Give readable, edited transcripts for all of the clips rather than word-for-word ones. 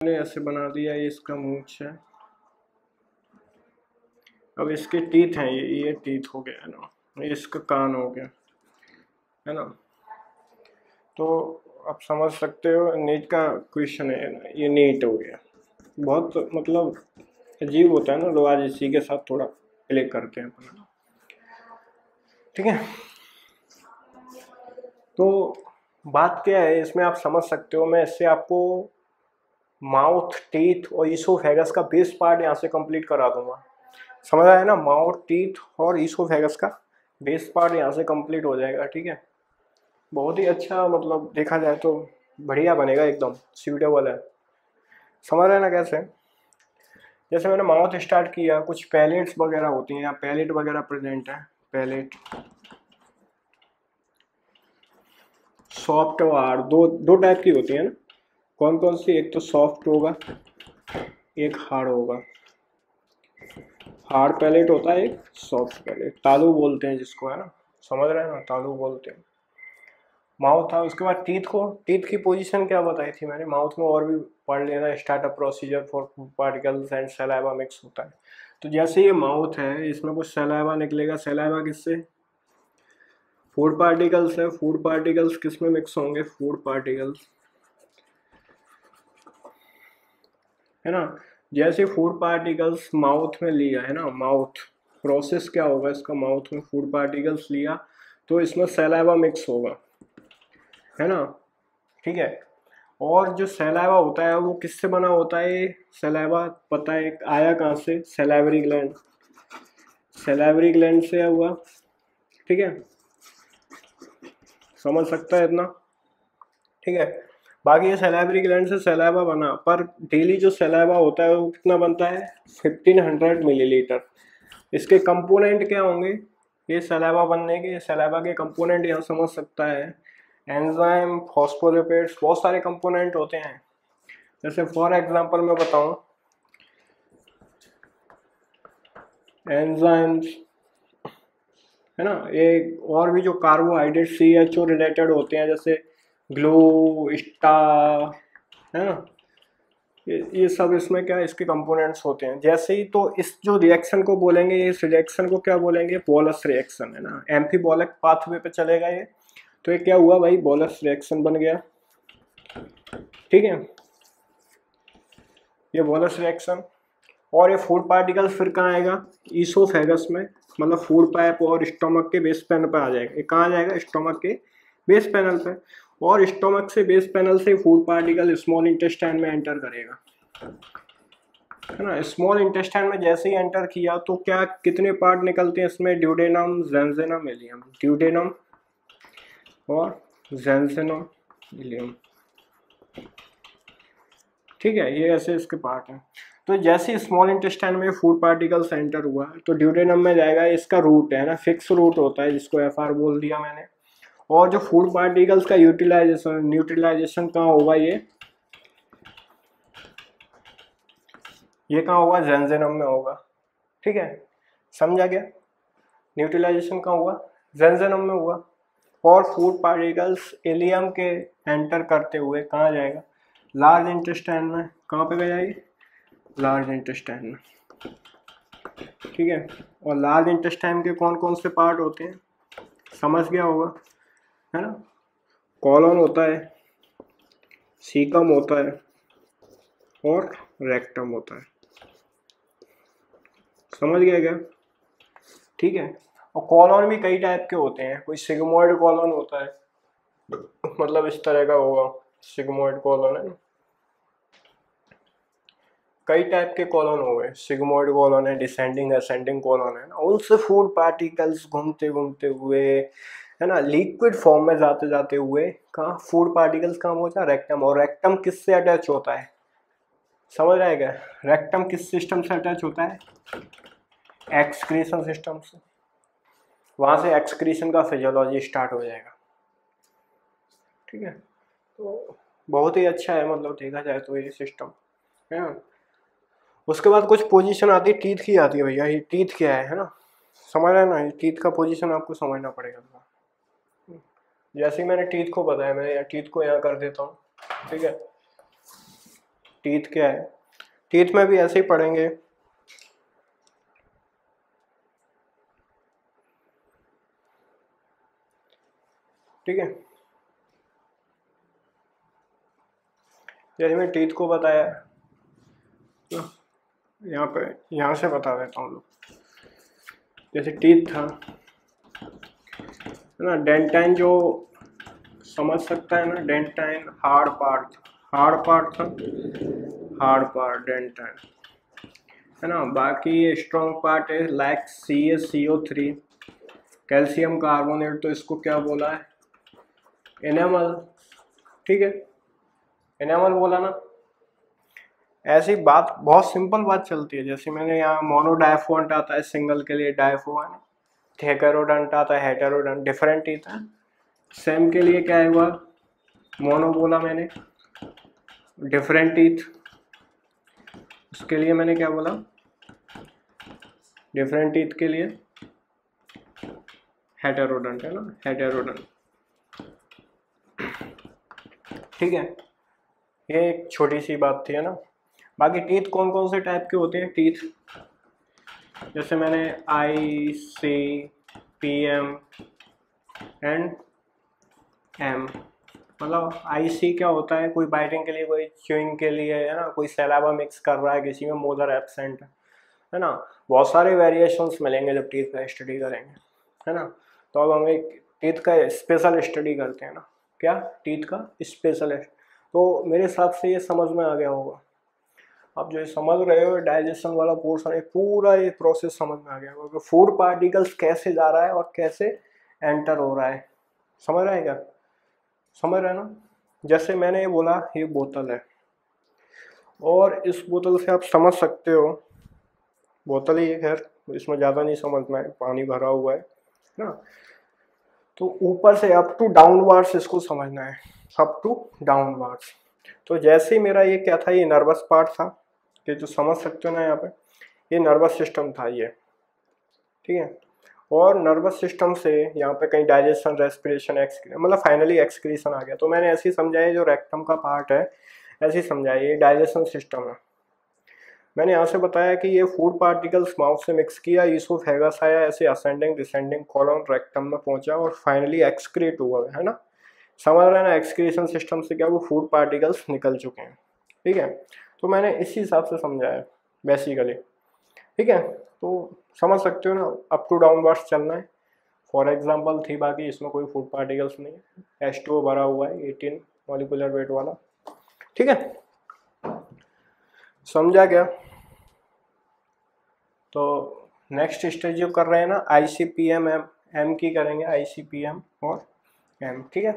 मैंने ऐसे बना दिया, ये इसका मूंछ है। अब इसके टीथ हैं, ये टीथ हो गया है ना, ये इसका कान हो गया है ना। तो आप समझ सकते हो नीट का क्वेश्चन है ना, ये नीट हो गया। बहुत मतलब अजीब होता है ना, तो आज इसी के साथ थोड़ा प्ले करते हैं अपन, ठीक है। तो बात क्या है इसमें, आप समझ सकते हो, मैं इससे आपको माउथ, टीथ और ईसोफेगस का बेस पार्ट यहाँ से कंप्लीट करा दूंगा। समझ आया ना, माउथ, टीथ और ईसोफेगस का बेस पार्ट यहाँ से कंप्लीट हो जाएगा, ठीक है। बहुत ही अच्छा, मतलब देखा जाए तो बढ़िया बनेगा, एकदम सूटेबल है। समझ रहे हैं ना कैसे। जैसे मैंने माउथ स्टार्ट किया, कुछ पैलेट्स वगैरह होती हैं, यहाँ पैलेट वगैरह प्रेजेंट है। पैलेट, सॉफ्ट और हार्ड, दो टाइप की होती है ना। कौन कौन सी, एक तो सॉफ्ट होगा, एक हार्ड होगा। हार्ड पैलेट होता है, एक सॉफ्ट पैलेट, तालू बोलते हैं जिसको, है ना। समझ रहे हैं ना, तालू बोलते हैं। माउथ था, उसके बाद टीथ को, टीथ की पोजीशन क्या बताई थी मैंने, माउथ में और भी पढ़ लेना, startup procedure for particles and saliva mix होता है। तो जैसे ये माउथ है, इसमें कुछ सलाइवा निकलेगा। सलाइवा किससे, फूड पार्टिकल्स है। फूड पार्टिकल्स किस में मिक्स होंगे, फूड पार्टिकल्स, है ना। जैसे फूड पार्टिकल्स माउथ में लिया है ना, माउथ प्रोसेस क्या होगा इसका, माउथ में फूड पार्टिकल्स लिया तो इसमें सलाइवा मिक्स होगा, है ना, ठीक है। और जो सलाइवा होता है वो किससे बना होता है, सलाइवा पता है आया कहाँ से, सलाइवरी ग्लैंड, सलाइवरी ग्लैंड से हुआ, ठीक है। समझ सकता है इतना, ठीक है। बाकी ये सलाइवरी ग्लैंड से सलाइवा बना, पर डेली जो सलाइवा होता है वो कितना बनता है, 1500 मिलीलीटर। इसके कंपोनेंट क्या होंगे, ये सलाइवा बनने के, सलाइवा के कंपोनेंट यहाँ समझ सकता है, एंजाइम, फॉस्फोलिपिड्स, बहुत सारे कंपोनेंट होते हैं। जैसे फॉर एग्जांपल मैं बताऊं, एंजाइम्स, है ना, ये और भी जो कार्बोहाइड्रेट CHO रिलेटेड होते हैं, जैसे ग्लू, स्टा, है ना, ये सब इसमें क्या, इसके कंपोनेंट्स होते हैं। जैसे ही तो इस जो रिएक्शन को बोलेंगे, इस रिएक्शन को क्या बोलेंगे, बोलस रिएक्शन, है ना, एम्फीबॉलिक पाथवे पे चलेगा ये। तो ये क्या हुआ भाई, बोलस रिएक्शन बन गया, ठीक है, ये बोलस रिएक्शन। और ये फूड पार्टिकल्स फिर कहाँ आएगा, ईसोफेगस में, मतलब फूड पाइप और स्टोमक के बेस पैनल पर आ जाएगा। ये कहाँ जाएगा, स्टोमक के बेस पैनल पे। और स्टोमक से बेस पैनल से फूड पार्टिकल स्मॉल इंटेस्टाइन में एंटर करेगा, है ना। स्मॉल इंटेस्टाइन में जैसे ही एंटर किया तो क्या, कितने पार्ट निकलते हैं इसमें, ड्यूडेनम, जेंजेनम, इलियम, ड्यूडेनम और जेंजेनम, इलियम, ठीक है। ये ऐसे इसके पार्ट हैं। तो जैसे स्मॉल इंटेस्टाइन में फूड पार्टिकल्स एंटर हुआ तो ड्यूडेनम में जाएगा, इसका रूट है ना, फिक्स रूट होता है जिसको FR बोल दिया मैंने। और जो फूड पार्टिकल्स का यूटिलाइजेशन, न्यूट्रलाइजेशन कहाँ होगा, ये कहाँ होगा, जेंजेनम में होगा, ठीक है। समझा गया, न्यूट्रलाइजेशन कहाँ हुआ, जेंजेनम में हुआ। और फूड पार्टिकल्स इलियम के एंटर करते हुए कहाँ जाएगा, लार्ज इंटेस्टाइन में। कहाँ पे जाएगी, लार्ज इंटेस्टाइन में, ठीक है। और लार्ज इंटेस्टाइन के कौन कौन से पार्ट होते हैं, समझ गया होगा, है ना। कॉलन होता है, सीकम होता है और रेक्टम होता है। समझ गया क्या, ठीक है। और कॉलन भी कई टाइप के होते हैं, कोई सिग्मोइड कॉलन होता है, मतलब इस तरह का होगा, सिग्मोइड कॉलन है। कई टाइप के कॉलन हो गए, सिग्मोइड कॉलन है, डिसेंडिंग असेंडिंग कॉलन है ना। उनसे फूड पार्टिकल्स घूमते घूमते हुए, है ना, लिक्विड फॉर्म में जाते जाते हुए कहाँ, फूड पार्टिकल्स कहाँ पहुंचा, रेक्टम। और रेक्टम किससे अटैच होता है, समझ रहे क्या, रेक्टम किस सिस्टम से अटैच होता है, एक्सक्रीशन सिस्टम से। वहां से एक्सक्रीशन का फिजियोलॉजी स्टार्ट हो जाएगा, ठीक है। तो बहुत ही अच्छा है, मतलब देखा जाए तो ये सिस्टम है ना। उसके बाद कुछ पोजीशन आती है, टीथ की आती है भैया। ये टीथ क्या है ना, समझ रहे हैं ना, ये टीथ का पोजीशन आपको समझना पड़ेगा। जैसे ही मैंने टीथ को बताया, मैं टीथ को यहाँ कर देता हूँ, ठीक है। टीथ क्या है, टीथ में भी ऐसे ही पढ़ेंगे। ठीक है, जैसे मैं टीथ को बताया यहाँ पे, यहाँ से बता देता हूँ। जैसे टीथ था है ना, डेंटाइन जो समझ सकता है ना, डेंटाइन हार्ड पार्ट था, हार्ड पार्ट डेंटाइन है ना। बाकी ये स्ट्रॉन्ग पार्ट है लाइक CaCO3, कैल्शियम कार्बोनेट, तो इसको क्या बोला है, एनेमल। ठीक है, एनेमल बोला ना। ऐसी बात, बहुत सिंपल बात चलती है। जैसे मैंने यहाँ मोनोडाइफोडेंट आता है सिंगल के लिए, डाइफो है, हेटेरोडेंट आता है, हेटेरोडेंट डिफरेंट टीथ है। सेम के लिए क्या हुआ, मोनो बोला मैंने, डिफरेंट टीथ। उसके लिए मैंने क्या बोला, डिफरेंट टीथ के लिए हेटेरोडेंट है ना, हेटेरोडेंट। ठीक है, ये एक छोटी सी बात थी है ना। बाकी टीथ कौन कौन से टाइप के होते हैं टीथ, जैसे मैंने IC, PM एंड M। मतलब IC क्या होता है, कोई बाइटिंग के लिए, कोई च्यूइंग के लिए है ना, कोई सैलावा मिक्स कर रहा है, किसी में मोलर एब्सेंट है ना। बहुत सारे वेरिएशंस मिलेंगे जब टीथ का स्टडी करेंगे है ना। तो अब हम एक टीथ का स्पेशल स्टडी करते हैं ना, क्या टीथ का स्पेशल। तो मेरे हिसाब से ये समझ में आ गया होगा, आप जो समझ रहे हो डाइजेशन वाला पोर्शन है, पूरा ये प्रोसेस समझ में आ गया होगा, फूड पार्टिकल्स कैसे जा रहा है और कैसे एंटर हो रहा है। समझ रहे हैं क्या, समझ रहे हैं ना। जैसे मैंने ये बोला, ये बोतल है और इस बोतल से आप समझ सकते हो, बोतल ही है, खैर इसमें ज़्यादा नहीं समझना है, पानी भरा हुआ है ना। तो ऊपर से अप टू डाउनवर्ड्स इसको समझना है, अप टू डाउनवर्ड्स। तो जैसे ही मेरा ये क्या था, ये नर्वस पार्ट था, ये जो समझ सकते हो ना यहाँ पे, ये नर्वस सिस्टम था ये। ठीक है, और नर्वस सिस्टम से यहाँ पे कहीं डाइजेशन, रेस्पिरेशन, मतलब फाइनली एक्सक्रीशन आ गया। तो मैंने ऐसे ही समझाया, जो रेक्टम का पार्ट है ऐसे ही समझाया, ये डाइजेशन सिस्टम है। मैंने यहाँ से बताया कि ये फूड पार्टिकल्स माउथ से मिक्स किया, ईसोफेगस आया, ऐसे असेंडिंग डिसेंडिंग कॉलम रेक्टम में पहुंचा और फाइनली एक्सक्रीट हुआ है ना। समझ रहे हैं ना, एक्सक्रीशन सिस्टम से क्या वो फूड पार्टिकल्स निकल चुके हैं। ठीक है, तो मैंने इसी हिसाब से समझाया बेसिकली। ठीक है, तो समझ सकते हो ना, अप टू डाउनवर्ड्स चलना है। फॉर एग्जांपल थी, बाकी इसमें कोई फूड पार्टिकल्स नहीं है, H2O भरा हुआ है 18 मॉलिक्यूलर वेट वाला। ठीक है, समझा क्या। तो नेक्स्ट स्टेज जो कर रहे हैं ना, ICPM M की करेंगे, ICPM और M। ठीक है,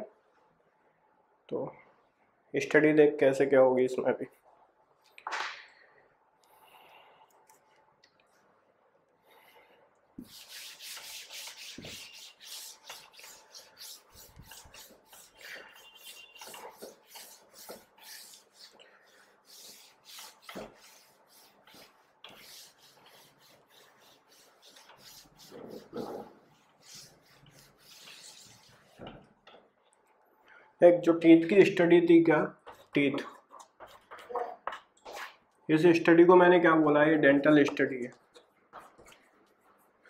तो स्टडी देख कैसे क्या होगी इसमें भी। एक जो टीथ की स्टडी थी, क्या टीथ, इस स्टडी को मैंने क्या बोला, ये डेंटल स्टडी है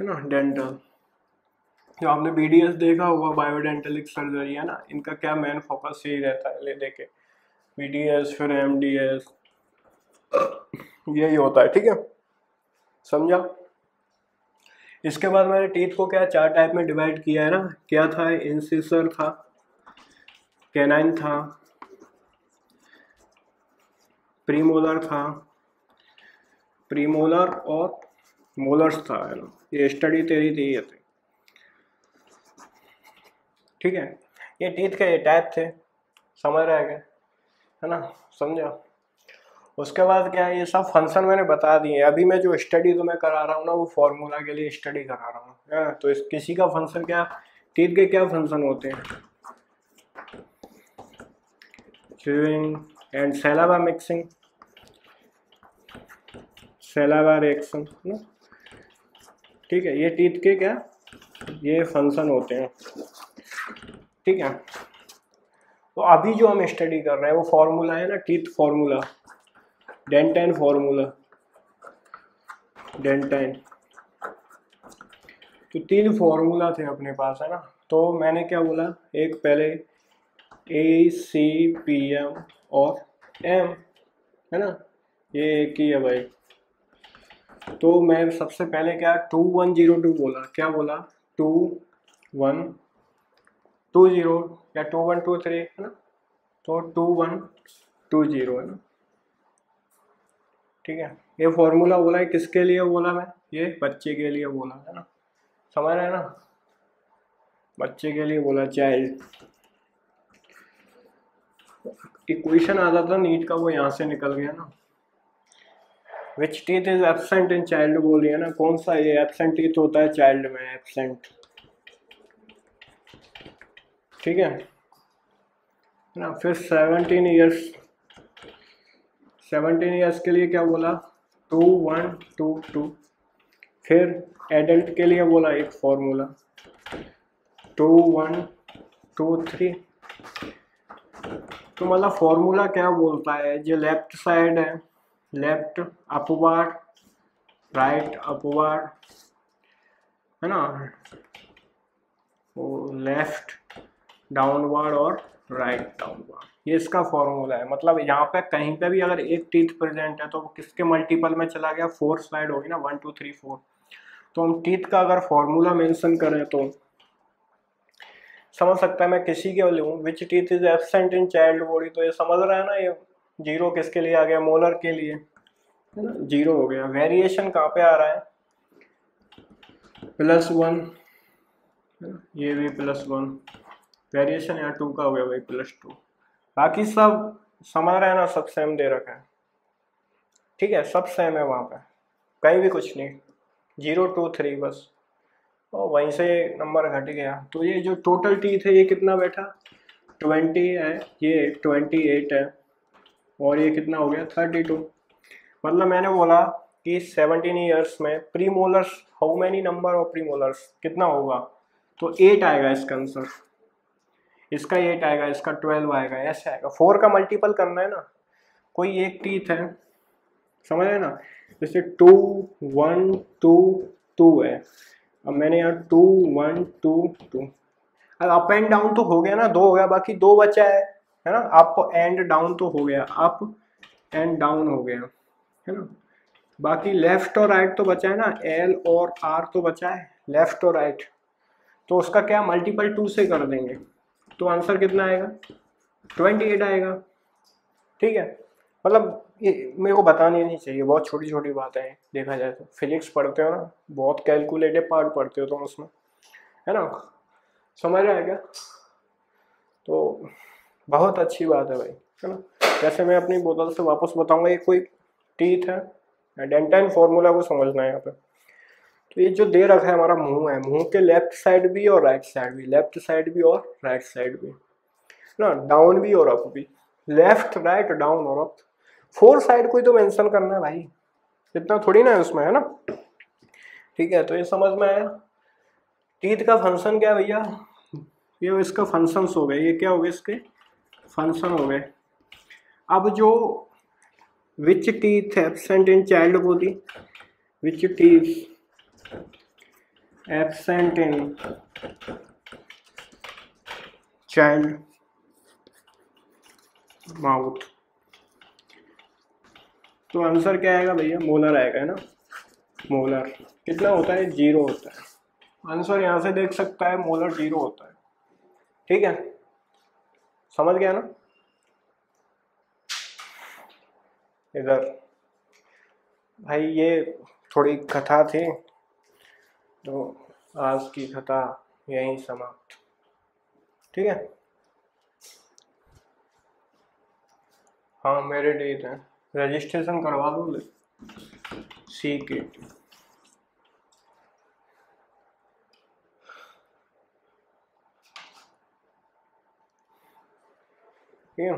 ना, डेंटल। जो आपने BDS देखा होगा, बायोडेंटलिक सर्जरी है ना, इनका क्या मेन फोकस यही रहता है, ले देखे BDS फिर MDS, यही होता है। ठीक है, समझा। इसके बाद मैंने टीथ को क्या 4 टाइप में डिवाइड किया है ना, क्या था, इंसिसर था, कैनाइन था, प्रीमोलर था, प्रीमोलर और मोलर्स था है ना। ये स्टडी तेरी थी ये थी। ठीक है, ये टीथ के ये टाइप थे, समझ रहे हैं है ना, समझा। उसके बाद क्या है, ये सब फंक्शन मैंने बता दिए। अभी मैं जो स्टडी तो मैं करा रहा हूँ ना, वो फॉर्मूला के लिए स्टडी करा रहा हूँ है ना। तो इस किसी का फंक्शन क्या, टीथ के क्या फंक्शन होते हैं, च्यूइंग एंड सैलावा मिक्सिंग, सैलावा रिएक्शन ना। ठीक है, ये टीथ के क्या, ये फंक्शन होते हैं। ठीक है, तो अभी जो हम स्टडी कर रहे हैं वो फॉर्मूला है ना, टीथ फॉर्मूला। डेंटेन फॉर्मूला, डेंटेन। तो 3 फॉर्मूला थे अपने पास, है ना। तो मैंने क्या बोला, एक पहले ACPM और M, है ना, ये एक ही है भाई। तो मैं सबसे पहले क्या 2102 बोला, क्या बोला 2120 या 2123, है ना। तो 2120, है ना, ठीक है। ये फॉर्मूला बोला है, किसके लिए बोला मैं, ये बच्चे के लिए बोला, है ना, समझ रहे हैं ना, बच्चे के लिए बोला, चाइल्ड। इक्वेशन आता था नीट का, वो यहाँ से निकल गया ना। Which teeth is absent in child बोल रही है ना, कौन सा ये एब्सेंट टीथ होता है चाइल्ड में, एब्सेंट, ठीक है ना। फिर 17 ईयर्स के लिए क्या बोला 2122। फिर एडल्ट के लिए बोला एक फॉर्मूला 2123। तो मतलब फॉर्मूला क्या बोलता है, जो लेफ्ट साइड है, लेफ्ट अपवर्ड, राइट अपवर्ड, है ना, लेफ्ट डाउनवर्ड और राइट डाउनवर्ड, ये इसका फॉर्मूला है। मतलब यहाँ पे कहीं पे भी अगर एक टीथ प्रेजेंट है तो वो किसके मल्टीपल में चला गया, 4 साइड होगी ना, 1 2 3 4। तो हम टीथ का अगर फॉर्मूला मेंशन करें तो समझ सकता है मैं किसी के लिए हूँ, which teeth is absent in child body, तो ये समझ रहा है ना, ये 0 किसके लिए आ गया, मोलर के लिए, है ना, 0 हो गया। वेरिएशन कहाँ पे आ रहा है, +1, ये भी +1, वेरिएशन यहाँ 2 का हो गया भाई, +2। बाकी सब समझ रहे हैं ना, सब सेम दे रखा है, ठीक है, सब सेम है वहाँ पे, कहीं भी कुछ नहीं, 0 2 3 बस, और वहीं से नंबर घट गया। तो ये जो टोटल टीथ है ये कितना बैठा, 20 है, ये 28 है, और ये कितना हो गया 32। मतलब मैंने बोला कि 17 ईयर्स में pre molars, how many number of pre molars कितना होगा, तो 8 आएगा इसका आंसर, इसका 8 आएगा, इसका 12 आएगा, ऐसे आएगा। 4 का मल्टीपल करना है ना, कोई एक टीथ है, समझ रहे ना, जैसे 2 1 2 2 है, अब मैंने यहाँ 2 1 2 2, अब अप एंड डाउन तो हो गया ना, 2 हो गया, बाकी 2 बचा है ना, अप एंड डाउन तो हो गया, अप एंड डाउन हो गया, है ना। बाकी लेफ्ट और राइट तो बचा है ना, L और R तो बचा है, लेफ्ट और राइट, तो उसका क्या मल्टीपल 2 से कर देंगे, तो आंसर कितना आएगा 28 आएगा, ठीक है। मतलब ये मेरे को बतानी नहीं चाहिए, बहुत छोटी छोटी बातें हैं, देखा जाए तो फिजिक्स पढ़ते हो ना, बहुत कैलकुलेटिव पार्ट पढ़ते हो तुम उसमें, है ना, समझ रहे हैं क्या। तो बहुत अच्छी बात है भाई, है ना। जैसे मैं अपनी बोतल से वापस बताऊंगा, ये कोई टीथ है, डेंटेन फॉर्मूला को समझना है यहाँ पे। तो ये जो दे रखा है हमारा मुंह है, मुंह के लेफ्ट साइड भी और राइट साइड भी, लेफ्ट साइड भी और राइट साइड भी ना, डाउन भी और अप भी, लेफ्ट राइट डाउन और अप, 4 साइड को ही तो मेंशन करना है भाई, इतना थोड़ी ना है उसमें, है ना, ठीक है। तो ये समझ में आया, टीथ का फंक्शन क्या है भैया, ये इसका फंक्शंस हो गए, ये क्या हो गए इसके फंक्शन हो गए। अब जो which teeth absent in child body, which teeth absent in child mouth, तो आंसर क्या आएगा भैया, मोलर आएगा, है ना, मोलर कितना होता है, 0 होता है, आंसर यहाँ से देख सकता है, मोलर 0 होता है, ठीक है, समझ गया ना। इधर भाई ये थोड़ी कथा थी, तो आज की कथा यहीं समाप्त, ठीक है। हाँ मेरे डेट है, रजिस्ट्रेशन करवा दो CKT, ठीक है।